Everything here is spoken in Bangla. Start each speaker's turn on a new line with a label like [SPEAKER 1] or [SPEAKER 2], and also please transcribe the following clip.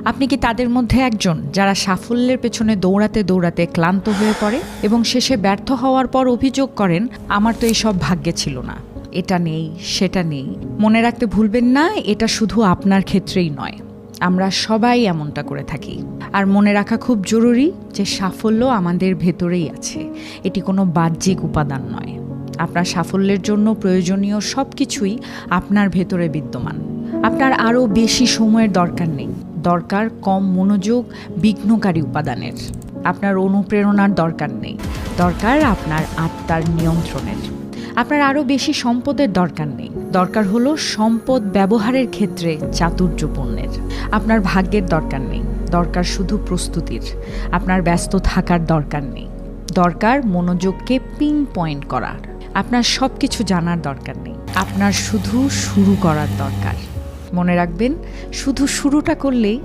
[SPEAKER 1] আপনি কি তাদের মধ্যে একজন যারা সাফল্যের পেছনে দৌড়াতে দৌড়াতে ক্লান্ত হয়ে পড়ে এবং শেষে ব্যর্থ হওয়ার পর অভিযোগ করেন, আমার তো এইসব ভাগ্যে ছিল না, এটা নেই সেটা নেই? মনে রাখতে ভুলবেন না, এটা শুধু আপনার ক্ষেত্রেই নয়, আমরা সবাই এমনটা করে থাকি। আর মনে রাখা খুব জরুরি যে সাফল্য আমাদের ভেতরেই আছে, এটি কোনো বাহ্যিক উপাদান নয়। আপনার সাফল্যের জন্য প্রয়োজনীয় সব কিছুই আপনার ভেতরে বিদ্যমান। আপনার আরও বেশি সময়ের দরকার নেই, দরকার কম মনোযোগ বিঘ্নকারী উপাদানের। আপনার অনুপ্রেরণার দরকার নেই, দরকার আপনার আত্মার নিয়ন্ত্রণের। আপনার আরও বেশি সম্পদের দরকার নেই, দরকার হলো সম্পদ ব্যবহারের ক্ষেত্রে চাতুর্যপূর্ণের। আপনার ভাগ্যের দরকার নেই, দরকার শুধু প্রস্তুতির। আপনার ব্যস্ত থাকার দরকার নেই, দরকার মনোযোগকে পিন পয়েন্ট করার। আপনার সব কিছু জানার দরকার নেই, আপনার শুধু শুরু করার দরকার। মনে রাখবেন, শুধু শুরুটা করলেই